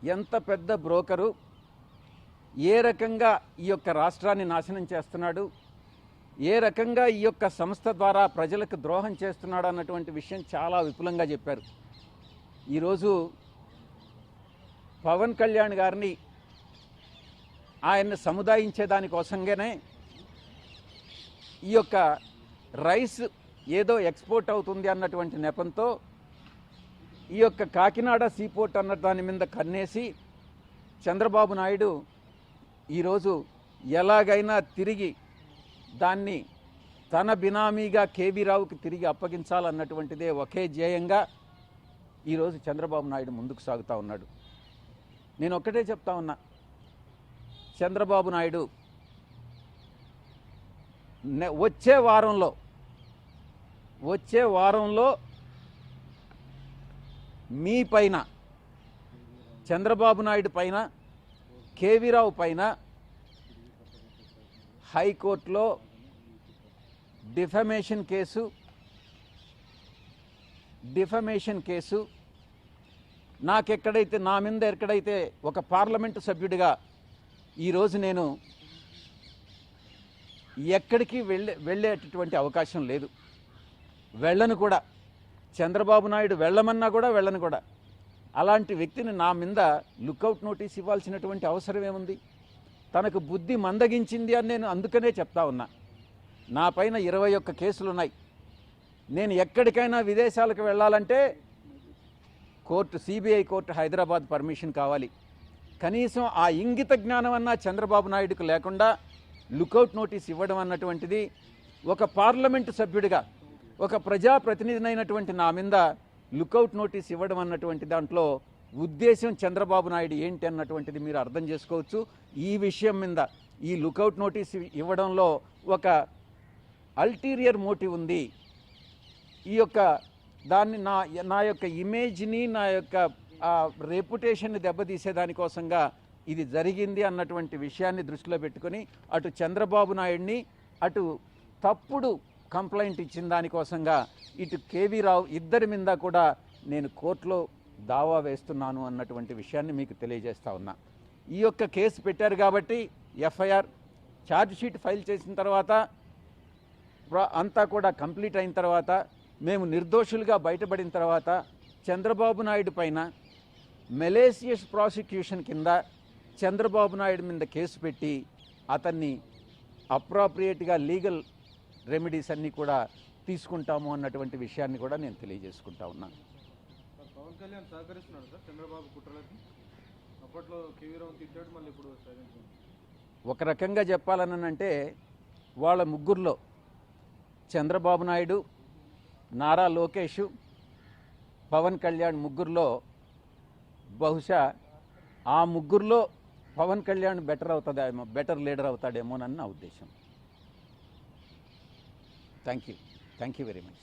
ఎంత పెద్ద బ్రోకరు ఏ రకంగా ఈ యొక్క రాష్ట్రాన్ని నాశనం చేస్తున్నాడు, ఏ రకంగా ఈ యొక్క సంస్థ ద్వారా ప్రజలకు ద్రోహం చేస్తున్నాడు అన్నటువంటి విషయం చాలా విపులంగా చెప్పారు. ఈరోజు పవన్ కళ్యాణ్ గారిని ఆయన్ని సముదాయించేదానికోసంగానే ఈ యొక్క రైస్ ఏదో ఎక్స్పోర్ట్ అవుతుంది అన్నటువంటి నెపంతో ఈ యొక్క కాకినాడ సీపోర్ట్ అన్న దాని మీద కన్నేసి చంద్రబాబు నాయుడు ఈరోజు ఎలాగైనా తిరిగి దాన్ని తన బినామీగా కేవీ రావుకి తిరిగి అప్పగించాలన్నటువంటిదే ఒకే ధ్యేయంగా ఈరోజు చంద్రబాబు నాయుడు ముందుకు సాగుతూ ఉన్నాడు. నేను ఒక్కటే చెప్తా ఉన్నా, చంద్రబాబు నాయుడు వచ్చే వారంలో మీ పైన, చంద్రబాబు నాయుడు పైన, కేవీ రావు పైన హైకోర్టులో డిఫమేషన్ కేసు నాకెక్కడైతే నా మీద ఎక్కడైతే ఒక పార్లమెంటు సభ్యుడిగా ఈరోజు నేను ఎక్కడికి వెళ్ళేటటువంటి అవకాశం లేదు, వెళ్ళను కూడా. చంద్రబాబు నాయుడు వెళ్ళమన్నా కూడా వెళ్ళను కూడా. అలాంటి వ్యక్తిని నా మీద లుకౌట్ నోటీస్ ఇవ్వాల్సినటువంటి అవసరం ఏముంది? తనకు బుద్ధి మందగించింది అని నేను అందుకనే చెప్తా ఉన్నా. నా పైన 21 కేసులు ఉన్నాయి. నేను ఎక్కడికైనా విదేశాలకు వెళ్ళాలంటే సిబిఐ కోర్టు హైదరాబాద్ పర్మిషన్ కావాలి. కనీసం ఆ ఇంగిత జ్ఞానం అన్నా చంద్రబాబు నాయుడుకు లేకుండా లుకౌట్ నోటీస్ ఇవ్వడం అన్నటువంటిది, ఒక పార్లమెంటు సభ్యుడిగా, ఒక ప్రజాప్రతినిధినైనటువంటి నా మీద లుకౌట్ నోటీస్ ఇవ్వడం అన్నటువంటి దాంట్లో ఉద్దేశం చంద్రబాబు నాయుడు ఏంటి అన్నటువంటిది మీరు అర్థం చేసుకోవచ్చు. ఈ విషయం మీద ఈ లుకౌట్ నోటీస్ ఇవ్వడంలో ఒక అల్టీరియర్ మోటివ్ ఉంది. ఈ యొక్క దాన్ని నా యొక్క ఇమేజ్ని, నా యొక్క రెప్యుటేషన్ని దెబ్బతీసేదానికోసంగా ఇది జరిగింది అన్నటువంటి విషయాన్ని దృష్టిలో పెట్టుకొని అటు చంద్రబాబు నాయుడిని, అటు తప్పుడు కంప్లైంట్ ఇచ్చిన దానికోసంగా ఇటు కేవీ రావు ఇద్దరి మీద కూడా నేను కోర్టులో దావా వేస్తున్నాను అన్నటువంటి విషయాన్ని మీకు తెలియజేస్తా ఉన్నా. ఈ యొక్క కేసు పెట్టారు కాబట్టి ఎఫ్ఐఆర్ ఛార్జ్షీట్ ఫైల్ చేసిన తర్వాత అంతా కూడా కంప్లీట్ అయిన తర్వాత, మేము నిర్దోషులుగా బయటపడిన తర్వాత చంద్రబాబు నాయుడు పైన మెలేసియస్ ప్రాసిక్యూషన్ కింద చంద్రబాబు నాయుడు మీద కేసు పెట్టి అతన్ని అప్రాప్రియేట్గా లీగల్ రెమెడీస్ అన్నీ కూడా తీసుకుంటాము అన్నటువంటి విషయాన్ని కూడా నేను తెలియజేసుకుంటా ఉన్నాను. పవన్ కళ్యాణ్ సహకరిస్తున్నాడు సార్ చంద్రబాబు కుట్రలకి? అప్పట్లో కేవీ రావు తిట్టాడు, మళ్ళీ ఇప్పుడు ఒక రకంగా చెప్పాలనంటే వాళ్ళ ముగ్గురులో చంద్రబాబు నాయుడు, నారా లోకేష్, పవన్ కళ్యాణ్ ముగ్గురులో బహుశా ఆ ముగ్గురులో పవన్ కళ్యాణ్ బెటర్ లీడర్ అవుతాడేమోనని నా ఉద్దేశం. Thank you very much.